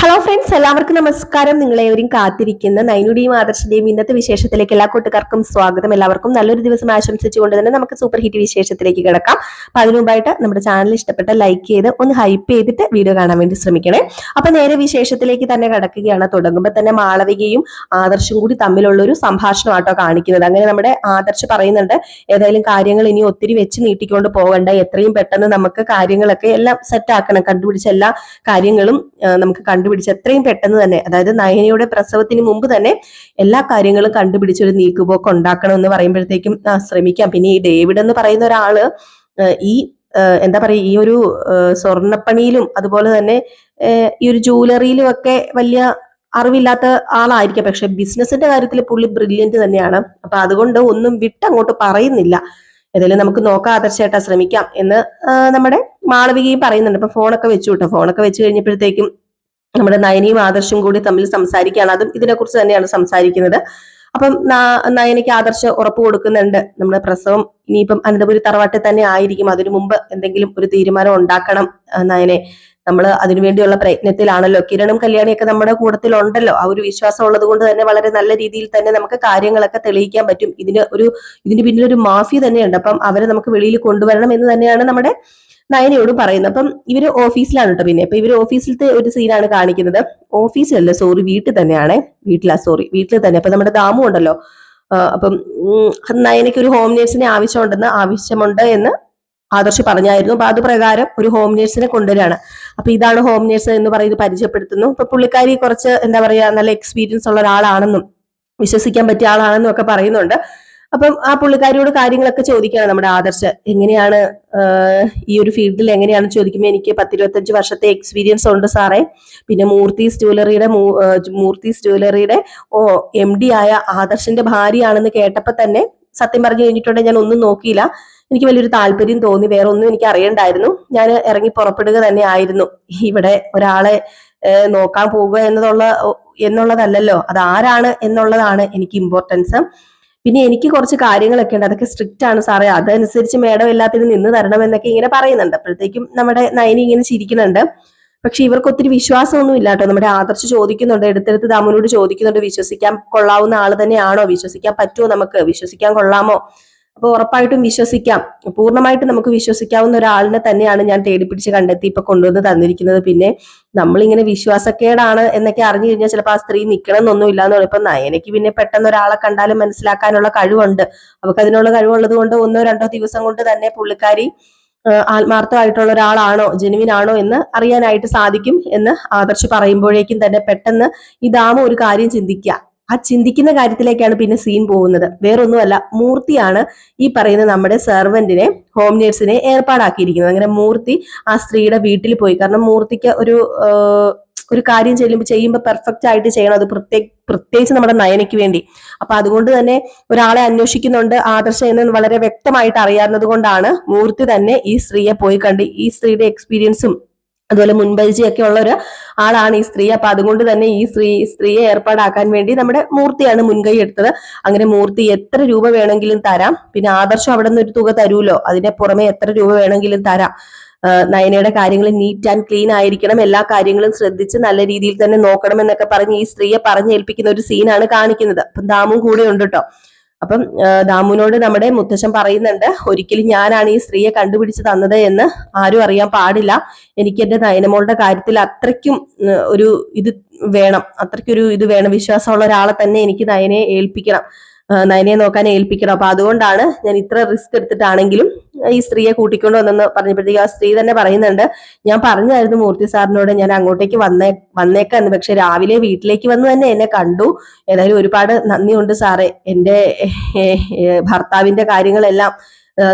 Hello friends, എല്ലാവർക്കും നമസ്കാരം. നിങ്ങളെവരും കാത്തിരിക്കുന്ന നൈനുടെയും ആദർശിന്റെയും ഇന്നത്തെ വിശേഷത്തിലേക്ക് എല്ലാ കൂട്ടുകാർക്കും സ്വാഗതം. എല്ലാവർക്കും നല്ലൊരു ദിവസം ആശംസിച്ചുകൊണ്ട് തന്നെ നമുക്ക് സൂപ്പർ ഹിറ്റ് വിശേഷത്തിലേക്ക് കിടക്കാം. അപ്പൊ അതിനു മുമ്പായിട്ട് നമ്മുടെ ചാനൽ ഇഷ്ടപ്പെട്ട ലൈക്ക് ചെയ്ത് ഒന്ന് ഹൈപ്പ് ചെയ്തിട്ട് വീഡിയോ കാണാൻ വേണ്ടി ശ്രമിക്കണേ. അപ്പൊ നേരെ വിശേഷത്തിലേക്ക് തന്നെ കിടക്കുകയാണ്. തുടങ്ങുമ്പോൾ തന്നെ മാളവികയും ആദർശും കൂടി തമ്മിലുള്ള ഒരു സംഭാഷണം ആട്ടോ കാണിക്കുന്നത്. അങ്ങനെ നമ്മുടെ ആദർശ് പറയുന്നുണ്ട്, ഏതായാലും കാര്യങ്ങൾ ഇനി ഒത്തിരി വെച്ച് നീട്ടിക്കൊണ്ട് പോകണ്ട, എത്രയും പെട്ടെന്ന് നമുക്ക് കാര്യങ്ങളൊക്കെ എല്ലാം സെറ്റ് ആക്കണം, കണ്ടുപിടിച്ച എല്ലാ കാര്യങ്ങളും നമുക്ക് കണ്ടുപിടിച്ച് എത്രയും പെട്ടെന്ന് തന്നെ, അതായത് നയനയുടെ പ്രസവത്തിന് മുമ്പ് തന്നെ എല്ലാ കാര്യങ്ങളും കണ്ടുപിടിച്ച് ഒരു നീക്കുപോക്ക് ഉണ്ടാക്കണം എന്ന് പറയുമ്പോഴത്തേക്കും ശ്രമിക്കാം. പിന്നെ ഈ ഡേവിഡ് എന്ന് പറയുന്ന ഒരാള് ഈ എന്താ പറയാ, ഈ ഒരു സ്വർണ്ണപ്പണിയിലും അതുപോലെ തന്നെ ഈ ഒരു ജൂവലറിയിലും ഒക്കെ വലിയ അറിവില്ലാത്ത ആളായിരിക്കാം. പക്ഷെ ബിസിനസിന്റെ കാര്യത്തിൽ പുള്ളി ബ്രില്യന്റ് തന്നെയാണ്. അപ്പൊ അതുകൊണ്ട് ഒന്നും വിട്ടങ്ങോട്ട് പറയുന്നില്ല. ഏതായാലും നമുക്ക് നോക്കാം, ആദർശമായിട്ടാ ശ്രമിക്കാം എന്ന് നമ്മുടെ മാളവികയും പറയുന്നുണ്ട്. അപ്പൊ ഫോണൊക്കെ വെച്ചു കേട്ടോ. ഫോണൊക്കെ വെച്ച് കഴിഞ്ഞപ്പോഴത്തേക്കും നമ്മുടെ നയനയും ആദർശും കൂടി തമ്മിൽ സംസാരിക്കുകയാണ്. അതും ഇതിനെക്കുറിച്ച് തന്നെയാണ് സംസാരിക്കുന്നത്. അപ്പം നയനയ്ക്ക് ആദർശ് ഉറപ്പ് കൊടുക്കുന്നുണ്ട്, നമ്മുടെ പ്രസവം ഇനിയിപ്പം അനന്തപുരി തറവാട്ടിൽ തന്നെ ആയിരിക്കും. അതിനു മുമ്പ് എന്തെങ്കിലും ഒരു തീരുമാനം ഉണ്ടാക്കണം നയനെ. നമ്മൾ അതിനുവേണ്ടിയുള്ള പ്രയത്നത്തിലാണല്ലോ. കിരണും കല്യാണിയൊക്കെ നമ്മുടെ കൂട്ടത്തിലുണ്ടല്ലോ. ആ ഒരു വിശ്വാസം ഉള്ളത് കൊണ്ട് തന്നെ വളരെ നല്ല രീതിയിൽ തന്നെ നമുക്ക് കാര്യങ്ങളൊക്കെ തെളിയിക്കാൻ പറ്റും. ഇതിന് പിന്നിലൊരു മാഫിയ തന്നെയുണ്ട്. അപ്പം അവരെ നമുക്ക് വെളിയിൽ കൊണ്ടുവരണം എന്ന് തന്നെയാണ് നമ്മുടെ നയനയോട് പറയുന്നത്. അപ്പം ഇവര് ഓഫീസിലാണ് കേട്ടോ. പിന്നെ ഇപ്പൊ ഇവര് ഓഫീസിലത്തെ ഒരു സീനാണ് കാണിക്കുന്നത്. ഓഫീസിലല്ല, സോറി, വീട്ടിൽ തന്നെയാണ്. വീട്ടിൽ തന്നെ. അപ്പൊ നമ്മുടെ ദാമു ഉണ്ടല്ലോ. അപ്പം നയനയ്ക്ക് ഒരു ഹോം നേഴ്സിനെ ആവശ്യമുണ്ട് എന്ന് ആദർശ് പറഞ്ഞായിരുന്നു. അപ്പൊ അത് പ്രകാരം ഒരു ഹോം നേഴ്സിനെ കൊണ്ടുവരികയാണ്. അപ്പൊ ഇതാണ് ഹോം നേഴ്സ് എന്ന് പറയുന്നത്, പരിചയപ്പെടുത്തുന്നു. അപ്പൊ പുള്ളിക്കാരി കുറച്ച് എന്താ പറയാ, നല്ല എക്സ്പീരിയൻസ് ഉള്ള ഒരാളാണെന്നും വിശ്വസിക്കാൻ പറ്റിയ ആളാണെന്നും ഒക്കെ പറയുന്നുണ്ട്. അപ്പം ആ പുള്ളിക്കാരിയോട് കാര്യങ്ങളൊക്കെ ചോദിക്കുകയാണ് നമ്മുടെ ആദർശ്. എങ്ങനെയാണ് ഈ ഒരു ഫീൽഡിൽ എങ്ങനെയാണെന്ന് ചോദിക്കുമ്പോൾ, എനിക്ക് 10-25 വർഷത്തെ എക്സ്പീരിയൻസ് ഉണ്ട് സാറേ. പിന്നെ മൂർത്തീസ് ജ്വല്ലറിയുടെ MD ആയ ആദർശിന്റെ ഭാര്യയാണെന്ന് കേട്ടപ്പോ തന്നെ സത്യം പറഞ്ഞു കഴിഞ്ഞിട്ടുണ്ടെങ്കിൽ ഞാൻ ഒന്നും നോക്കിയില്ല. എനിക്ക് വലിയൊരു താല്പര്യം തോന്നി. വേറെ ഒന്നും എനിക്ക് അറിയണ്ടായിരുന്നു. ഞാൻ ഇറങ്ങി പുറപ്പെടുക തന്നെ ആയിരുന്നു. ഇവിടെ ഒരാളെ നോക്കാൻ പോവുക എന്നുള്ളതല്ലല്ലോ, അത് ആരാണ് എന്നുള്ളതാണ് എനിക്ക് ഇമ്പോർട്ടൻസ്. പിന്നെ എനിക്ക് കുറച്ച് കാര്യങ്ങളൊക്കെ ഉണ്ട്, അതൊക്കെ സ്ട്രിക്റ്റ് ആണ് സാറേ, അതനുസരിച്ച് മേഡം എല്ലാത്തിനും നിന്ന് തരണം എന്നൊക്കെ ഇങ്ങനെ പറയുന്നുണ്ട്. അപ്പോഴത്തേക്കും നമ്മുടെ നയനി ഇങ്ങനെ ചിരിക്കുന്നുണ്ട്. പക്ഷെ ഇവർക്ക് ഒത്തിരി വിശ്വാസമൊന്നും ഇല്ല കേട്ടോ. നമ്മുടെ ആദർശ് ചോദിക്കുന്നുണ്ട്, എടുത്തെടുത്ത് ദാമുനോട് ചോദിക്കുന്നുണ്ട്, വിശ്വസിക്കാൻ കൊള്ളാവുന്ന ആള് തന്നെയാണോ, വിശ്വസിക്കാൻ പറ്റുമോ, നമുക്ക് വിശ്വസിക്കാൻ കൊള്ളാമോ. അപ്പൊ ഉറപ്പായിട്ടും വിശ്വസിക്കാം, പൂർണ്ണമായിട്ട് നമുക്ക് വിശ്വസിക്കാവുന്ന ഒരാളിനെ തന്നെയാണ് ഞാൻ തേടിപ്പിടിച്ച് കണ്ടെത്തി ഇപ്പൊ കൊണ്ടുവന്ന് തന്നിരിക്കുന്നത്. പിന്നെ നമ്മളിങ്ങനെ വിശ്വാസക്കേടാണ് എന്നൊക്കെ അറിഞ്ഞു കഴിഞ്ഞാൽ ചിലപ്പോൾ ആ സ്ത്രീ നിൽക്കണം എന്നൊന്നും ഇല്ലാന്ന് പറയും. ഇപ്പൊ നയനയ്ക്ക് പിന്നെ പെട്ടെന്ന് ഒരാളെ കണ്ടാലും മനസ്സിലാക്കാനുള്ള കഴിവുണ്ട്. അവർക്ക് അതിനുള്ള കഴിവുള്ളത് കൊണ്ട് 1-2 ദിവസം കൊണ്ട് തന്നെ പുള്ളിക്കാരി ആത്മാർത്ഥമായിട്ടുള്ള ഒരാളാണോ, ജെനുവിൻ ആണോ എന്ന് അറിയാനായിട്ട് സാധിക്കും എന്ന് ആദർശ് പറയുമ്പോഴേക്കും തന്നെ പെട്ടെന്ന് ഈ ദാമ ഒരു കാര്യം ചിന്തിക്കുക. ആ ചിന്തിക്കുന്ന കാര്യത്തിലേക്കാണ് പിന്നെ സീൻ പോകുന്നത്. വേറൊന്നുമല്ല, മൂർത്തിയാണ് ഈ പറയുന്ന നമ്മുടെ സെർവന്റിനെ, ഹോം നേഴ്സിനെ ഏർപ്പാടാക്കിയിരിക്കുന്നത്. അങ്ങനെ മൂർത്തി ആ സ്ത്രീയുടെ വീട്ടിൽ പോയി. കാരണം മൂർത്തിക്ക് ഒരു കാര്യം ചെയ്യുമ്പോൾ പെർഫെക്റ്റ് ആയിട്ട് ചെയ്യണം. അത് പ്രത്യേകിച്ച് നമ്മുടെ നയനയ്ക്ക് വേണ്ടി. അപ്പൊ അതുകൊണ്ട് തന്നെ ഒരാളെ അന്വേഷിക്കുന്നുണ്ട് ആദർശ എന്ന് വളരെ വ്യക്തമായിട്ട് അറിയാവുന്നത് കൊണ്ടാണ് മൂർത്തി തന്നെ ഈ സ്ത്രീയെ പോയി കണ്ട്, ഈ സ്ത്രീയുടെ എക്സ്പീരിയൻസും അതുപോലെ മുൻപരിചയൊക്കെ ഉള്ള ഒരു ആളാണ് ഈ സ്ത്രീ. അപ്പൊ അതുകൊണ്ട് തന്നെ ഈ സ്ത്രീയെ ഏർപ്പാടാക്കാൻ വേണ്ടി നമ്മുടെ മൂർത്തിയാണ് മുൻകൈ എടുത്തത്. അങ്ങനെ മൂർത്തി എത്ര രൂപ വേണമെങ്കിലും തരാം, പിന്നെ ആദർശം അവിടെ നിന്ന് ഒരു തുക തരൂലോ, അതിന്റെ പുറമെ എത്ര രൂപ വേണമെങ്കിലും തരാം, നയനയുടെ കാര്യങ്ങൾ നീറ്റ് ആൻഡ് ക്ലീൻ ആയിരിക്കണം, എല്ലാ കാര്യങ്ങളും ശ്രദ്ധിച്ച് നല്ല രീതിയിൽ തന്നെ നോക്കണം എന്നൊക്കെ പറഞ്ഞ് ഈ സ്ത്രീയെ പറഞ്ഞേൽപ്പിക്കുന്ന ഒരു സീനാണ് കാണിക്കുന്നത്. അപ്പം ദാമും കൂടെ ഉണ്ട് കേട്ടോ. അപ്പം ദാമുവിനോട് നമ്മുടെ മുത്തശ്ശൻ പറയുന്നുണ്ട്, ഒരിക്കലും ഞാനാണ് ഈ സ്ത്രീയെ കണ്ടുപിടിച്ച് തന്നത് എന്ന് ആരും അറിയാൻ പാടില്ല. എനിക്ക് എന്റെ നയനമോളുടെ കാര്യത്തിൽ അത്രയ്ക്കും ഒരു ഇത് വേണം, വിശ്വാസമുള്ള ഒരാളെ തന്നെ എനിക്ക് നയനയെ നോക്കാൻ ഏൽപ്പിക്കണം. അപ്പൊ അതുകൊണ്ടാണ് ഞാൻ ഇത്ര റിസ്ക് എടുത്തിട്ടാണെങ്കിലും ഈ സ്ത്രീയെ കൂട്ടിക്കൊണ്ട് വന്നെന്ന് പറഞ്ഞപ്പോഴത്തേക്ക് ആ സ്ത്രീ തന്നെ പറയുന്നുണ്ട്, ഞാൻ പറഞ്ഞായിരുന്നു മൂർത്തി സാറിനോട് ഞാൻ അങ്ങോട്ടേക്ക് വന്നേക്കാന്ന്, പക്ഷെ രാവിലെ വീട്ടിലേക്ക് വന്ന് തന്നെ എന്നെ കണ്ടു. ഏതായാലും ഒരുപാട് നന്ദിയുണ്ട് സാറേ, എന്റെ ഭർത്താവിന്റെ കാര്യങ്ങളെല്ലാം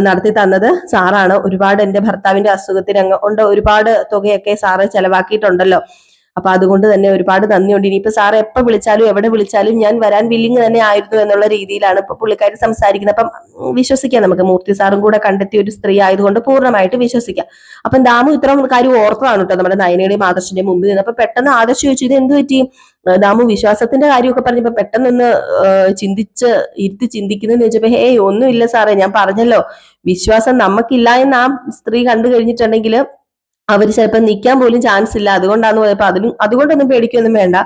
നടത്തി തന്നത് സാറാണ്. ഒരുപാട് എന്റെ ഭർത്താവിന്റെ അസുഖത്തിന് കൊണ്ട് ഒരുപാട് തുകയൊക്കെ സാറ് ചെലവാക്കിയിട്ടുണ്ടല്ലോ. അപ്പൊ അതുകൊണ്ട് തന്നെ ഒരുപാട് നന്ദിയുണ്ട്. ഇനിയിപ്പോ സാർ എപ്പോ വിളിച്ചാലും എവിടെ വിളിച്ചാലും ഞാൻ വരാൻ വില്ലിങ് തന്നെ ആയിരുന്നു എന്നുള്ള രീതിയിലാണ് ഇപ്പൊ പുള്ളിക്കാരി സംസാരിക്കുന്നത്. അപ്പം വിശ്വസിക്കാം, നമുക്ക് മൂർത്തി സാറും കൂടെ കണ്ടെത്തിയ ഒരു സ്ത്രീ ആയതുകൊണ്ട് പൂർണ്ണമായിട്ട് വിശ്വസിക്കാം. അപ്പം ദാമു ഇത്രയും കാര്യം ഓർത്തതാണ് കേട്ടോ നമ്മുടെ നയനയുടെയും ആദർശിന്റെയും മുമ്പിൽ നിന്ന്. അപ്പൊ പെട്ടെന്ന് ആദർശ് ചോദിച്ചു, ഇത് എന്ത് പറ്റി? ദാമു വിശ്വാസത്തിന്റെ കാര്യമൊക്കെ പറഞ്ഞപ്പോ പെട്ടെന്നൊന്ന് ചിന്തിക്കുന്നതെന്ന് ചോദിച്ചപ്പോ, ഒന്നുമില്ല സാറേ, ഞാൻ പറഞ്ഞല്ലോ വിശ്വാസം നമുക്കില്ല എന്ന് ആ സ്ത്രീ കണ്ടു കഴിഞ്ഞിട്ടുണ്ടെങ്കിൽ അവര് ചിലപ്പോൾ നിൽക്കാൻ പോലും ചാൻസ് ഇല്ല, അതുകൊണ്ടാന്ന് പോയപ്പോ അതുകൊണ്ടൊന്നും പേടിക്കൊന്നും വേണ്ട.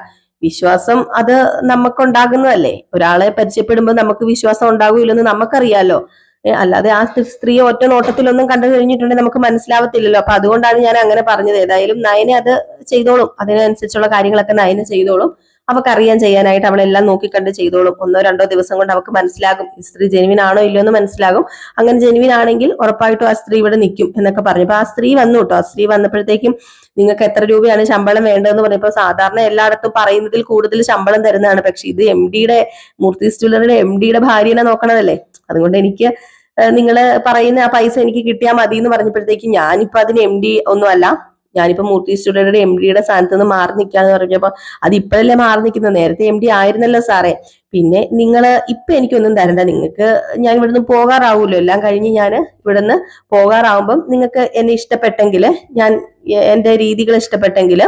വിശ്വാസം അത് നമുക്കുണ്ടാകുന്നതല്ലേ. ഒരാളെ പരിചയപ്പെടുമ്പോൾ നമുക്ക് വിശ്വാസം ഉണ്ടാകൂലെന്ന് നമുക്കറിയാലോ. അല്ലാതെ ആ സ്ത്രീ ഒറ്റ നോട്ടത്തിലൊന്നും കണ്ടു കഴിഞ്ഞിട്ടുണ്ടെങ്കിൽ നമുക്ക് മനസ്സിലാവത്തില്ലല്ലോ. അപ്പൊ അതുകൊണ്ടാണ് ഞാൻ അങ്ങനെ പറഞ്ഞത്. ഏതായാലും നയനെ അത് ചെയ്തോളും, അതിനനുസരിച്ചുള്ള കാര്യങ്ങളൊക്കെ നയനെ ചെയ്തോളും. അവക്കറിയാൻ ചെയ്യാനായിട്ട്, അവളെല്ലാം നോക്കിക്കണ്ട് ചെയ്തോളും. 1-2 ദിവസം കൊണ്ട് അവക്ക് മനസ്സിലാകും ഈ സ്ത്രീ ജെനുവിൻ ആണോ ഇല്ലയോ എന്ന് മനസ്സിലാകും. അങ്ങനെ ജെനുവിൻ ആണെങ്കിൽ ഉറപ്പായിട്ടും ആ സ്ത്രീ ഇവിടെ നിൽക്കും എന്നൊക്കെ പറഞ്ഞു. അപ്പൊ ആ സ്ത്രീ വന്നു കേട്ടോ. ആ സ്ത്രീ വന്നപ്പോഴത്തേക്കും നിങ്ങൾക്ക് എത്ര രൂപയാണ് ശമ്പളം വേണ്ടതെന്ന് പറഞ്ഞപ്പോൾ സാധാരണ എല്ലായിടത്തും പറയുന്നതിൽ കൂടുതൽ ശമ്പളം തരുന്നതാണ്. പക്ഷെ ഇത് മൂർത്തീസ് ജ്വല്ലറിയുടെ MD ഭാര്യനെ നോക്കണതല്ലേ. അതുകൊണ്ട് എനിക്ക് നിങ്ങൾ പറയുന്ന ആ പൈസ എനിക്ക് കിട്ടിയാൽ മതി എന്ന് പറഞ്ഞപ്പോഴത്തേക്ക് ഞാനിപ്പോ അതിന് MD ഒന്നും അല്ല, ഞാനിപ്പോ മൂർത്തീസ് ജ്വല്ലറിയുടെ MD സ്ഥാനത്ത് നിന്ന് മാറി നിൽക്കാന്ന് പറഞ്ഞപ്പോ അത് ഇപ്പോഴല്ലേ മാറി നിൽക്കുന്നത്, നേരത്തെ MD ആയിരുന്നല്ലോ സാറേ. പിന്നെ നിങ്ങൾ ഇപ്പൊ എനിക്കൊന്നും തരണ്ട, നിങ്ങൾക്ക് ഞാൻ ഇവിടുന്ന് പോകാറാവൂല്ലോ, എല്ലാം കഴിഞ്ഞ് ഞാൻ ഇവിടുന്ന് പോകാറാവുമ്പം നിങ്ങൾക്ക് എന്നെ ഇഷ്ടപ്പെട്ടെങ്കിൽ, ഞാൻ എന്റെ രീതികൾ ഇഷ്ടപ്പെട്ടെങ്കിൽ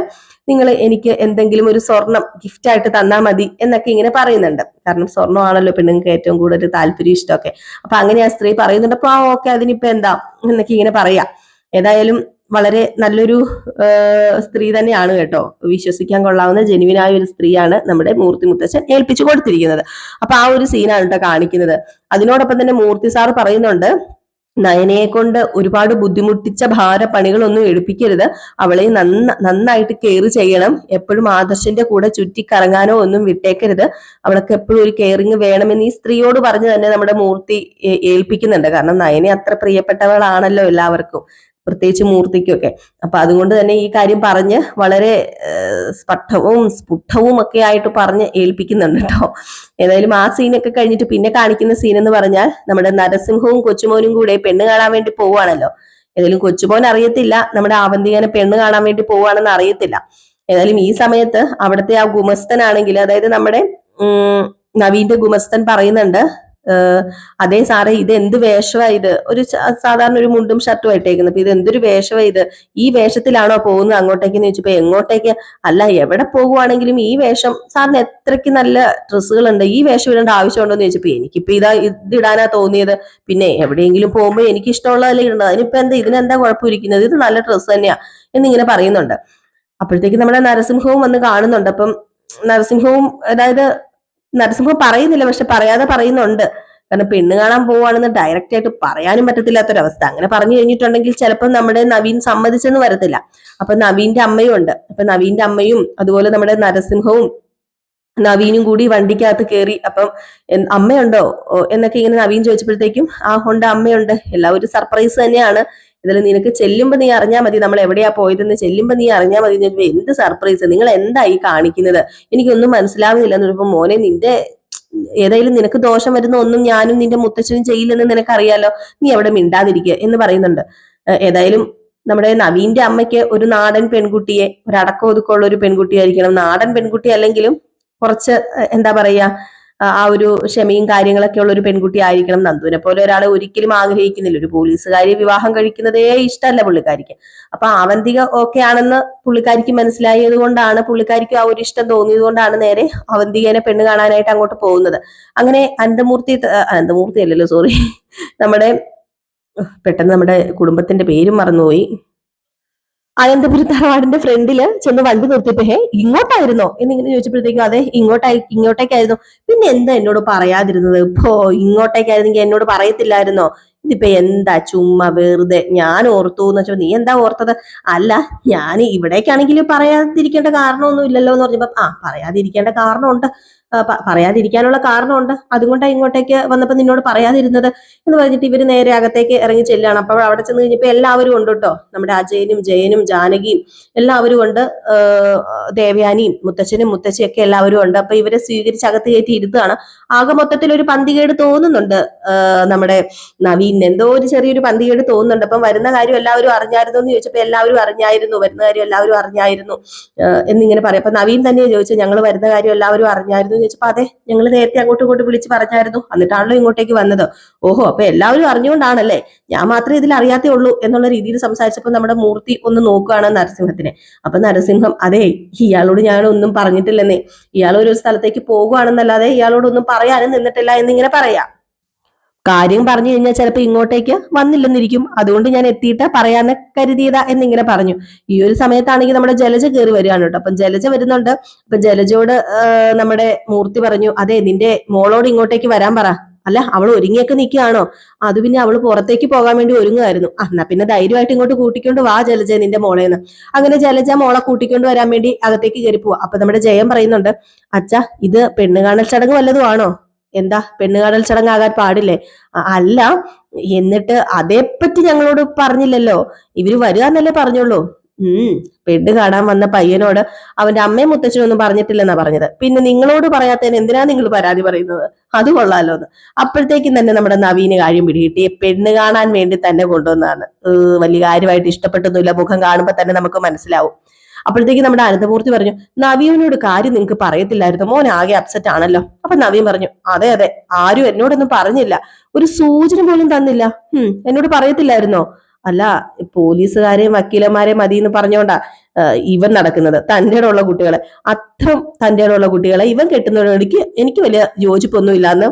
നിങ്ങൾ എനിക്ക് എന്തെങ്കിലും ഒരു സ്വർണം ഗിഫ്റ്റ് ആയിട്ട് തന്നാൽ മതി എന്നൊക്കെ ഇങ്ങനെ പറയുന്നുണ്ട്. കാരണം സ്വർണ്ണമാണല്ലോ പെണ്ണുങ്ങൾക്ക് ഏറ്റവും കൂടുതൽ താല്പര്യം, ഇഷ്ടമൊക്കെ. അപ്പൊ അങ്ങനെ ആ സ്ത്രീ പറയുന്നുണ്ട്. അപ്പൊ ഓക്കെ, അതിനിപ്പോ എന്താ എന്നൊക്കെ ഇങ്ങനെ പറയാം. ഏതായാലും വളരെ നല്ലൊരു സ്ത്രീ തന്നെയാണ് കേട്ടോ. വിശ്വസിക്കാൻ കൊള്ളാവുന്ന ജെനുവിനായ ഒരു സ്ത്രീയാണ് നമ്മുടെ മൂർത്തി മുത്തച്ഛൻ ഏൽപ്പിച്ചു കൊടുത്തിരിക്കുന്നത്. അപ്പൊ ആ ഒരു സീനാണ് കേട്ടോ കാണിക്കുന്നത്. അതിനോടൊപ്പം തന്നെ മൂർത്തി സാർ പറയുന്നുണ്ട്, നയനയെ കൊണ്ട് ഒരുപാട് ബുദ്ധിമുട്ടിച്ച ഭാരപ്പണികളൊന്നും എടുപ്പിക്കരുത്, അവളെ നന്നായിട്ട് കെയർ ചെയ്യണം, എപ്പോഴും ആദർശന്റെ കൂടെ ചുറ്റിക്കറങ്ങാനോ ഒന്നും വിട്ടേക്കരുത്, അവൾക്ക് എപ്പോഴും ഒരു കെയറിങ് വേണമെന്ന് ഈ സ്ത്രീയോട് പറഞ്ഞ് തന്നെ നമ്മുടെ മൂർത്തി ഏൽപ്പിക്കുന്നുണ്ട്. കാരണം നയനെ അത്ര പ്രിയപ്പെട്ടവളാണല്ലോ എല്ലാവർക്കും, പ്രത്യേകിച്ച് മൂർത്തിക്കൊക്കെ. അപ്പൊ അതുകൊണ്ട് തന്നെ ഈ കാര്യം പറഞ്ഞ് വളരെ സ്ഫുടവും ഒക്കെ ആയിട്ട് പറഞ്ഞ് ഏൽപ്പിക്കുന്നുണ്ട് കേട്ടോ. ഏതായാലും ആ സീനൊക്കെ കഴിഞ്ഞിട്ട് പിന്നെ കാണിക്കുന്ന സീൻ എന്ന് പറഞ്ഞാൽ നമ്മുടെ നരസിംഹവും കൊച്ചുമോനും കൂടെ പെണ്ണ് കാണാൻ വേണ്ടി പോവാണല്ലോ. ഏതായാലും കൊച്ചുമോൻ അറിയത്തില്ല നമ്മുടെ അവന്തികനെ പെണ്ണ് കാണാൻ വേണ്ടി പോവാണെന്ന് അറിയത്തില്ല. ഏതായാലും ഈ സമയത്ത് അവിടുത്തെ ആ ഗുമസ്തനാണെങ്കിൽ, അതായത് നമ്മുടെ നവീന്റെ ഗുമസ്തൻ പറയുന്നുണ്ട്, അതേ സാറേ, ഇത് എന്ത് വേഷമാ ഇത്, ഒരു സാധാരണ ഒരു മുണ്ടും ഷർട്ടും ആയിട്ടേക്കുന്നത്, അപ്പൊ ഇത് എന്തൊരു വേഷമാ ഇത്, ഈ വേഷത്തിലാണോ പോകുന്നത് അങ്ങോട്ടേക്ക് ചോദിച്ചപ്പോ എങ്ങോട്ടേക്ക് അല്ല, എവിടെ പോകുവാണെങ്കിലും ഈ വേഷം, സാറിന് എത്രയ്ക്ക് നല്ല ഡ്രസ്സുകളുണ്ട്, ഈ വേഷം ഇടേണ്ട ആവശ്യമുണ്ടോ എന്ന് ചോദിച്ചപ്പോ എനിക്കിപ്പോ ഇതിടാനാ തോന്നിയത്, പിന്നെ എവിടെയെങ്കിലും പോകുമ്പോൾ എനിക്ക് ഇഷ്ടമുള്ളതല്ലേ ഇടേണ്ടത്, അതിനിപ്പോ എന്താ, ഇതിനെന്താ കുഴപ്പമിരിക്കുന്നത്, ഇത് നല്ല ഡ്രസ്സ് തന്നെയാ എന്നിങ്ങനെ പറയുന്നുണ്ട്. അപ്പോഴത്തേക്ക് നമ്മുടെ നരസിംഹവും വന്ന് കാണുന്നുണ്ട്. അപ്പം നരസിംഹവും, അതായത് നരസിംഹം പറയുന്നില്ല, പക്ഷെ പറയാതെ പറയുന്നുണ്ട്. കാരണം പെണ്ണ് കാണാൻ പോവാണെന്ന് ഡയറക്റ്റ് ആയിട്ട് പറയാനും പറ്റത്തില്ലാത്തൊരവസ്ഥ. അങ്ങനെ പറഞ്ഞു കഴിഞ്ഞിട്ടുണ്ടെങ്കിൽ ചിലപ്പോൾ നമ്മുടെ നവീൻ സമ്മതിച്ചെന്ന് വരത്തില്ല. അപ്പൊ നവീന്റെ അമ്മയും ഉണ്ട്. അപ്പൊ നവീന്റെ അമ്മയും അതുപോലെ നമ്മുടെ നരസിംഹവും നവീനും കൂടി വണ്ടിക്കകത്ത് കയറി. അപ്പം അമ്മയുണ്ടോ എന്നൊക്കെ ഇങ്ങനെ നവീൻ ചോദിച്ചപ്പോഴത്തേക്കും ആ ഉണ്ട്, അമ്മയുണ്ട്, എല്ലാം ഒരു സർപ്രൈസ് തന്നെയാണ്, ഇതിൽ നിനക്ക് ചെല്ലുമ്പോ നീ അറിഞ്ഞാൽ മതി നമ്മൾ എവിടെയാ പോയതെന്ന്, ചെല്ലുമ്പോ നീ അറിഞ്ഞാൽ മതി. എന്ത് സർപ്രൈസ്, നിങ്ങൾ എന്താ ഈ കാണിക്കുന്നത്, എനിക്കൊന്നും മനസ്സിലാവുന്നില്ല എന്ന് പറയുമ്പോൾ, മോനെ നിന്റെ ഏതായാലും നിനക്ക് ദോഷം വരുന്ന ഒന്നും ഞാനും നിന്റെ മുത്തച്ഛനും ചെയ്യില്ലെന്ന് നിനക്കറിയാലോ, നീ അവിടെ മിണ്ടാതിരിക്കുക എന്ന് പറയുന്നുണ്ട്. ഏതായാലും നമ്മുടെ നവീന്റെ അമ്മയ്ക്ക് ഒരു നാടൻ പെൺകുട്ടിയെ, ഒരു അടക്കം ഒതുക്കമുള്ള ഒരു പെൺകുട്ടിയായിരിക്കണം. നാടൻ പെൺകുട്ടി അല്ലെങ്കിലും കുറച്ച് എന്താ പറയാ, ആ ഒരു ക്ഷമയും കാര്യങ്ങളൊക്കെ ഉള്ള ഒരു പെൺകുട്ടി ആയിരിക്കണം. നന്ദുവിനെ പോലെ ഒരാളെ ഒരിക്കലും ആഗ്രഹിക്കുന്നില്ല. ഒരു പോലീസുകാരി വിവാഹം കഴിക്കുന്നതേ ഇഷ്ടമല്ല പുള്ളിക്കാരിക്ക്. അപ്പൊ അവന്തിക ഓക്കെ ആണെന്ന് പുള്ളിക്കാരിക്ക് മനസ്സിലായത് കൊണ്ടാണ്, പുള്ളിക്കാരിക്ക് ആ ഒരു ഇഷ്ടം തോന്നിയത് കൊണ്ടാണ് നേരെ അവന്തികനെ പെണ്ണ് കാണാനായിട്ട് അങ്ങോട്ട് പോകുന്നത്. അങ്ങനെ അനന്തമൂർത്തി അല്ലല്ലോ, സോറി, നമ്മുടെ പെട്ടെന്ന് നമ്മുടെ കുടുംബത്തിന്റെ പേരും മറന്നുപോയി. അനന്തപുരി തറവാടിന്റെ ഫ്രണ്ടില് ചെന്ന് വണ്ടി നിർത്തിയപ്പോ, ഇങ്ങോട്ടായിരുന്നോ എന്നിങ്ങനെ ചോദിച്ചപ്പോഴത്തേക്കും അതെ ഇങ്ങോട്ടേക്കായിരുന്നു. പിന്നെ എന്താ എന്നോട് പറയാതിരുന്നത്, ഇപ്പോ ഇങ്ങോട്ടേക്കായിരുന്നെങ്കിൽ എന്നോട് പറയത്തില്ലായിരുന്നോ, ഇതിപ്പോ എന്താ ചുമ്മാ വെറുതെ ഞാൻ ഓർത്തു എന്ന് വെച്ചപ്പോ, നീ എന്താ ഓർത്തത്, അല്ല ഞാൻ ഇവിടേക്കാണെങ്കിൽ പറയാതിരിക്കേണ്ട കാരണമൊന്നും ഇല്ലല്ലോ എന്ന് പറഞ്ഞപ്പോ, പറയാതിരിക്കേണ്ട കാരണമുണ്ട്, പറയാതിരിക്കാനുള്ള കാരണമുണ്ട്, അതുകൊണ്ടാണ് ഇങ്ങോട്ടേക്ക് വന്നപ്പോ നിന്നോട് പറയാതിരുന്നത് എന്ന് പറഞ്ഞിട്ട് ഇവര് നേരെ അകത്തേക്ക് ഇറങ്ങി ചെല്ലാണ്. അപ്പോൾ അവിടെ ചെന്ന് കഴിഞ്ഞപ്പോ എല്ലാവരും ഉണ്ട് കേട്ടോ, നമ്മുടെ അജയനും ജയനും ജാനകിയും എല്ലാവരും ഉണ്ട്, ദേവയാനിയും മുത്തച്ഛനും മുത്തച്ഛയൊക്കെ എല്ലാവരും ഉണ്ട്. അപ്പൊ ഇവരെ സ്വീകരിച്ച് അകത്ത് കയറ്റി ഇരുത്തുകയാണ്. ആകെ മൊത്തത്തിൽ ഒരു പന്തികേട് തോന്നുന്നുണ്ട് നമ്മുടെ നവീൻ, എന്തോ ഒരു ചെറിയൊരു പന്തികേട് തോന്നുന്നുണ്ട്. അപ്പം വരുന്ന കാര്യം എല്ലാവരും അറിഞ്ഞായിരുന്നു എന്ന് ചോദിച്ചപ്പോ എല്ലാവരും അറിഞ്ഞായിരുന്നു, വരുന്ന കാര്യം എല്ലാവരും അറിഞ്ഞായിരുന്നു എന്നിങ്ങനെ പറയാം. അപ്പൊ നവീൻ തന്നെ ചോദിച്ചു, ഞങ്ങൾ വരുന്ന കാര്യം എല്ലാവരും അറിഞ്ഞായിരുന്നു ചോദിച്ചപ്പോ, അതെ ഞങ്ങൾ നേരത്തെ അങ്ങോട്ടും ഇങ്ങോട്ട് വിളിച്ച് പറഞ്ഞായിരുന്നു, എന്നിട്ടാണല്ലോ ഇങ്ങോട്ടേക്ക് വന്നത്. ഓഹോ, അപ്പൊ എല്ലാവരും അറിഞ്ഞുകൊണ്ടാണല്ലേ, ഞാൻ മാത്രമേ ഇതിൽ അറിയാത്തേ ഉള്ളൂ എന്നുള്ള രീതിയിൽ സംസാരിച്ചപ്പോൾ നമ്മുടെ മൂർത്തി ഒന്ന് നോക്കുകയാണ് നരസിംഹത്തിനെ. അപ്പൊ നരസിംഹം, അതെ ഇയാളോട് ഞാൻ ഒന്നും പറഞ്ഞിട്ടില്ലെന്നേ, ഇയാൾ ഒരു സ്ഥലത്തേക്ക് പോകുകയാണെന്നല്ലാതെ ഇയാളോടൊന്നും പറയാനും നിന്നിട്ടില്ല എന്നിങ്ങനെ പറയാം. കാര്യം പറഞ്ഞു കഴിഞ്ഞാൽ ചിലപ്പോൾ ഇങ്ങോട്ടേക്ക് വന്നില്ലെന്നിരിക്കും, അതുകൊണ്ട് ഞാൻ എത്തിയിട്ട് പറയാന്ന് കരുതിയതാ എന്നിങ്ങനെ പറഞ്ഞു. ഈ ഒരു സമയത്താണെങ്കിൽ നമ്മുടെ ജലജ കയറി വരികയാണ് കേട്ടോ. അപ്പം ജലജ വരുന്നുണ്ട്. അപ്പൊ ജലജയോട് നമ്മുടെ മൂർത്തി പറഞ്ഞു, അതെ നിന്റെ മോളോട് ഇങ്ങോട്ടേക്ക് വരാൻ പറ. അല്ല അവൾ ഒരുങ്ങിയൊക്കെ നിൽക്കുകയാണോ? അത് പിന്നെ അവള് പുറത്തേക്ക് പോകാൻ വേണ്ടി ഒരുങ്ങുമായിരുന്നു. എന്നാ പിന്നെ ധൈര്യമായിട്ട് ഇങ്ങോട്ട് കൂട്ടിക്കൊണ്ട് വാ ജലജ നിന്റെ മോളേന്ന്. അങ്ങനെ ജലജ മോളെ കൂട്ടിക്കൊണ്ട് വരാൻ വേണ്ടി അകത്തേക്ക് കയറി പോവാ. അപ്പൊ നമ്മുടെ ജയം പറയുന്നുണ്ട്, അച്ഛ ഇത് പെണ്ണ് കാണൽ ചടങ്ങ് വല്ലതും ആണോ? എന്താ പെണ്ണുകാണൽ ചടങ്ങാകാൻ പാടില്ലേ? അല്ല, എന്നിട്ട് അതേപ്പറ്റി ഞങ്ങളോട് പറഞ്ഞില്ലല്ലോ, ഇവര് വരിക എന്നല്ലേ പറഞ്ഞുള്ളൂ. പെണ്ണ് കാണാൻ വന്ന പയ്യനോട് അവന്റെ അമ്മയും മുത്തച്ഛനും ഒന്നും പറഞ്ഞിട്ടില്ലെന്നാ പറഞ്ഞത്. പിന്നെ നിങ്ങളോട് പറയാത്തതിന് എന്തിനാ നിങ്ങൾ പരാതി പറയുന്നത്? അത് കൊള്ളാലോ എന്ന്. അപ്പോഴത്തേക്കും തന്നെ നമ്മുടെ നവീന് കാര്യം പിടികിട്ടി, പെണ്ണ് കാണാൻ വേണ്ടി തന്നെ കൊണ്ടുവന്നതാണ്. വലിയ കാര്യമായിട്ട് ഇഷ്ടപ്പെട്ടൊന്നുമില്ല, മുഖം കാണുമ്പോ തന്നെ നമുക്ക് മനസ്സിലാവും. അപ്പോഴത്തേക്ക് നമ്മുടെ അനന്തപൂർത്തി പറഞ്ഞു, നവീനോട് കാര്യം നിങ്ങൾക്ക് പറയത്തില്ലായിരുന്നു, മോൻ ആകെ അപ്സെറ്റ് ആണല്ലോ. അപ്പൊ നവീൻ പറഞ്ഞു, അതെ അതെ, ആരും എന്നോടൊന്നും പറഞ്ഞില്ല, ഒരു സൂചന പോലും തന്നില്ല. എന്നോട് പറയത്തില്ലായിരുന്നോ? അല്ല, പോലീസുകാരെയും വക്കീലന്മാരെയും മതി എന്ന് പറഞ്ഞോണ്ടാ ഇവൻ നടക്കുന്നത്. തൻ്റെ ഉള്ള കുട്ടികളെ, അത്ര തൻ്റെ ഉള്ള കുട്ടികളെ ഇവൻ കെട്ടുന്നതിനോട് എനിക്ക് വലിയ യോജിപ്പൊന്നും ഇല്ലാന്ന്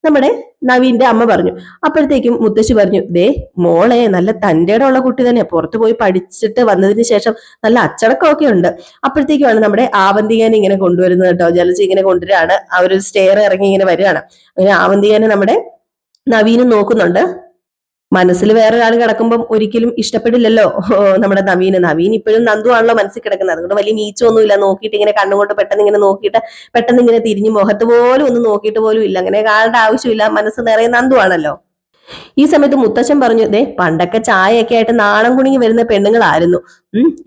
നമ്മുടെ നവീന്റെ അമ്മ പറഞ്ഞു. അപ്പോഴത്തേക്കും മുത്തശ്ശി പറഞ്ഞു, ദേ മോളെ നല്ല തൻ്റെ ഉള്ള കുട്ടി തന്നെ, പുറത്തു പോയി പഠിച്ചിട്ട് വന്നതിന് ശേഷം നല്ല അച്ചടക്കമൊക്കെ ഉണ്ട്. അപ്പോഴത്തേക്കുമാണ് നമ്മുടെ ആവന്തികനെ ഇങ്ങനെ കൊണ്ടുവരുന്നത് കേട്ടോ. ജലജ ഇങ്ങനെ കൊണ്ടുവരികയാണ്, ആ ഒരു സ്റ്റെയർ ഇറങ്ങി ഇങ്ങനെ വരികയാണ്. അങ്ങനെ ആവന്തികനെ നമ്മുടെ നവീനും നോക്കുന്നുണ്ട്. മനസ്സിൽ വേറൊരാൾ കിടക്കുമ്പം ഒരിക്കലും ഇഷ്ടപ്പെടില്ലല്ലോ നമ്മുടെ നവീൻ ഇപ്പോഴും നന്ദു ആണല്ലോ മനസ്സിൽ കിടക്കുന്നത്. അതുകൊണ്ട് വലിയ നീച്ചമൊന്നുമില്ല, നോക്കിയിട്ട് ഇങ്ങനെ കണ്ണുകൊണ്ട് പെട്ടെന്ന് ഇങ്ങനെ നോക്കിയിട്ട് പെട്ടെന്ന് ഇങ്ങനെ തിരിഞ്ഞു മുഖത്ത് പോലും ഒന്ന് നോക്കിയിട്ട് പോലും ഇല്ല. അങ്ങനെ കാണേണ്ട ആവശ്യമില്ല, മനസ്സ് നിറയെ നന്ദു ആണല്ലോ. ഈ സമയത്ത് മുത്തച്ഛൻ പറഞ്ഞു, ദേ പണ്ടൊക്കെ ചായയൊക്കെ ആയിട്ട് നാണം കുണുങ്ങി വരുന്ന പെണ്ണുങ്ങളായിരുന്നു.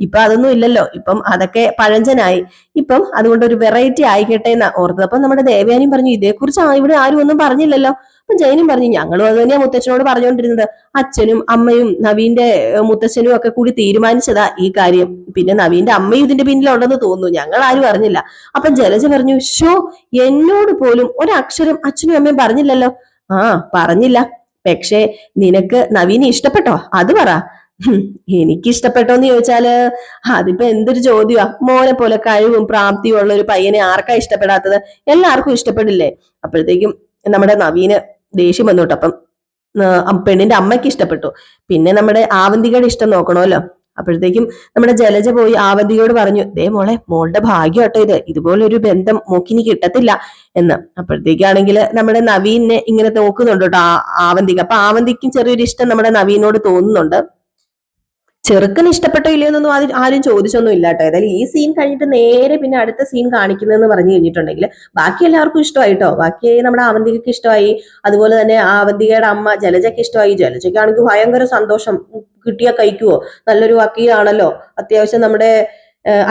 ഇപ്പൊ അതൊന്നും ഇല്ലല്ലോ, ഇപ്പം അതൊക്കെ പഴഞ്ചനായി. ഇപ്പം അതുകൊണ്ട് ഒരു വെറൈറ്റി ആയിക്കട്ടെ എന്നാ ഓർത്തത്. അപ്പൊ നമ്മുടെ ദേവയാനിയും പറഞ്ഞു, ഇതേക്കുറിച്ച് ഇവിടെ ആരും ഒന്നും പറഞ്ഞില്ലല്ലോ. അപ്പൊ ജയനും പറഞ്ഞു, ഞങ്ങളും അത് തന്നെയാ മുത്തച്ഛനോട് പറഞ്ഞുകൊണ്ടിരുന്നത്. അച്ഛനും അമ്മയും നവീന്റെ മുത്തച്ഛനും ഒക്കെ കൂടി തീരുമാനിച്ചതാ ഈ കാര്യം. പിന്നെ നവീന്റെ അമ്മയും ഇതിന്റെ പിന്നിലുണ്ടെന്ന് തോന്നുന്നു, ഞങ്ങൾ ആരും അറിഞ്ഞില്ല. അപ്പൊ ജലജ പറഞ്ഞു, ഷോ എന്നോട് പോലും ഒരക്ഷരം അച്ഛനും അമ്മയും പറഞ്ഞില്ലല്ലോ. പറഞ്ഞില്ല, പക്ഷേ നിനക്ക് നവീനെ ഇഷ്ടപ്പെട്ടോ? അത് പറ. എനിക്ക് ഇഷ്ടപ്പെട്ടോന്ന് ചോദിച്ചാല് അതിപ്പോ എന്തൊരു ചോദ്യമാ. മോനെ പോലെ കഴിവും പ്രാപ്തിയും ഉള്ള ഒരു പയ്യനെ ആർക്കാ ഇഷ്ടപ്പെടാത്തത്? എല്ലാവർക്കും ഇഷ്ടപ്പെടില്ലേ? അപ്പോഴത്തേക്കും നമ്മുടെ നവീന് ദേഷ്യം വന്നു കേട്ടോ. അപ്പം പെണ്ണിന്റെ അമ്മയ്ക്ക് ഇഷ്ടപ്പെട്ടു, പിന്നെ നമ്മുടെ ആവന്തികയുടെ ഇഷ്ടം നോക്കണമല്ലോ. അപ്പോഴത്തേക്കും നമ്മുടെ ജലജ പോയി ആവന്തികയോട് പറഞ്ഞു, ദേ മോളെ, മോളുടെ ഭാഗ്യം കേട്ടോ ഇത്, ഇതുപോലെ ഒരു ബന്ധം മോക്കിനി കിട്ടത്തില്ല എന്ന്. അപ്പോഴത്തേക്കാണെങ്കിൽ നമ്മുടെ നവീനെ ഇങ്ങനെ നോക്കുന്നുണ്ട് കേട്ടോ ആവന്തിക. അപ്പൊ ആവന്തിക്കും ചെറിയൊരു ഇഷ്ടം നമ്മുടെ നവീനോട് തോന്നുന്നുണ്ട്. ചെറുക്കന് ഇഷ്ടപ്പെട്ടോ ഇല്ലയോന്നൊന്നും ആരും ചോദിച്ചൊന്നും ഇല്ല കേട്ടോ. ഏതായാലും ഈ സീൻ കഴിഞ്ഞിട്ട് നേരെ പിന്നെ അടുത്ത സീൻ കാണിക്കുന്നതെന്ന് പറഞ്ഞു കഴിഞ്ഞിട്ടുണ്ടെങ്കിൽ ബാക്കി എല്ലാവർക്കും ഇഷ്ടമായിട്ടോ. ബാക്കി നമ്മുടെ അവന്തികയ്ക്ക് ഇഷ്ടമായി, അതുപോലെ തന്നെ അവന്തികയുടെ അമ്മ ജലജയ്ക്ക് ഇഷ്ടമായി. ജലജയ്ക്കാണെങ്കിൽ ഭയങ്കര സന്തോഷം, കിട്ടിയാ കഴിക്കുവോ, നല്ലൊരു വക്കീലാണല്ലോ, അത്യാവശ്യം നമ്മുടെ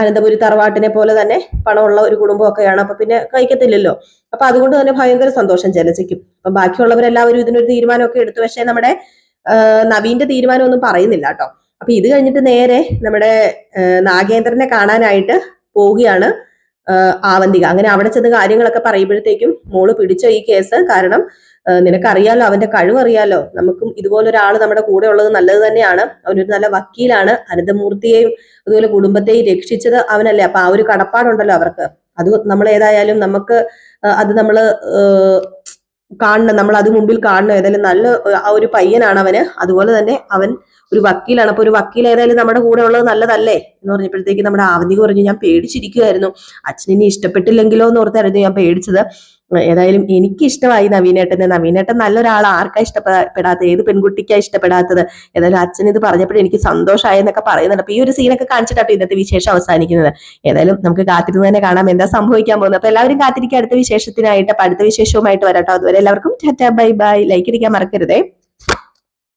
അനന്തപുരി തറവാട്ടിനെ പോലെ തന്നെ പണമുള്ള ഒരു കുടുംബമൊക്കെയാണ്, അപ്പൊ പിന്നെ കഴിക്കത്തില്ലല്ലോ. അപ്പൊ അതുകൊണ്ട് തന്നെ ഭയങ്കര സന്തോഷം ജലജയ്ക്കും. അപ്പൊ ബാക്കിയുള്ളവരെല്ലാവരും ഇതിനൊരു തീരുമാനമൊക്കെ എടുത്തു. പക്ഷെ നമ്മുടെ നവീന്റെ തീരുമാനം ഒന്നും പറയുന്നില്ല കേട്ടോ. അപ്പൊ ഇത് കഴിഞ്ഞിട്ട് നേരെ നമ്മുടെ നാഗേന്ദ്രനെ കാണാനായിട്ട് പോവുകയാണ് ആവന്തിക. അങ്ങനെ അവിടെ ചെന്ന് കാര്യങ്ങളൊക്കെ പറയുമ്പോഴത്തേക്കും, മോള് പിടിച്ചോ ഈ കേസ്, കാരണം നിനക്കറിയാലോ അവന്റെ കഴിവറിയാലോ, നമുക്കും ഇതുപോലൊരാൾ നമ്മുടെ കൂടെ ഉള്ളത് നല്ലത് തന്നെയാണ്. അവനൊരു നല്ല വക്കീലാണ്, അനന്തമൂർത്തിയെയും അതുപോലെ കുടുംബത്തെയും രക്ഷിച്ചത് അവനല്ലേ. അപ്പൊ ആ ഒരു കടപ്പാടുണ്ടല്ലോ അവർക്ക്. അത് നമ്മൾ ഏതായാലും നമുക്ക് അത് നമ്മള് കാണണം, നമ്മൾ അത് മുമ്പിൽ കാണണം. ഏതായാലും നല്ല ആ ഒരു പയ്യനാണ് അവന്, അതുപോലെ തന്നെ അവൻ ഒരു വക്കീലാണ്. അപ്പൊ ഒരു വക്കീൽ ഏതായാലും നമ്മുടെ കൂടെ ഉള്ളത് നല്ലതല്ലേ എന്ന് പറഞ്ഞപ്പോഴത്തേക്ക് നമ്മുടെ ആവന്തിക പറഞ്ഞു, ഞാൻ പേടിച്ചിരിക്കുമായിരുന്നു, അച്ഛനെ ഇഷ്ടപ്പെട്ടില്ലെങ്കിലോ എന്ന് ഓർത്തായിരുന്നു ഞാൻ പേടിച്ചത്. ഏതായാലും എനിക്ക് ഇഷ്ടമായി നവീനേട്ടനെ. നവീനേട്ടൻ നല്ലൊരാൾ, ആർക്കാ ഇഷ്ടപ്പെടാത്ത, ഏത് പെൺകുട്ടിക്കാ ഇഷ്ടപ്പെടാത്തത്? ഏതായാലും അച്ഛൻ ഇത് പറഞ്ഞപ്പോഴും എനിക്ക് സന്തോഷമായെന്നൊക്കെ പറയുന്നുണ്ട്. അപ്പൊ ഈ ഒരു സീനൊക്കെ കാണിച്ചിട്ടാട്ടോ ഇന്നത്തെ വിശേഷം അവസാനിക്കുന്നത്. ഏതായാലും നമുക്ക് കാത്തിരുന്ന് തന്നെ കാണാം എന്താ സംഭവിക്കാൻ പോകുന്നത്. അപ്പൊ എല്ലാവരും കാത്തിരിക്കുക അടുത്ത വിശേഷത്തിനായിട്ട്. അപ്പൊ അടുത്ത വിശേഷവുമായിട്ട് വരാട്ടോ. അതുവരെ എല്ലാവർക്കും ടാറ്റാ ബൈ ബൈ. ലൈക്ക് അടിക്കാൻ മറക്കരുതേ.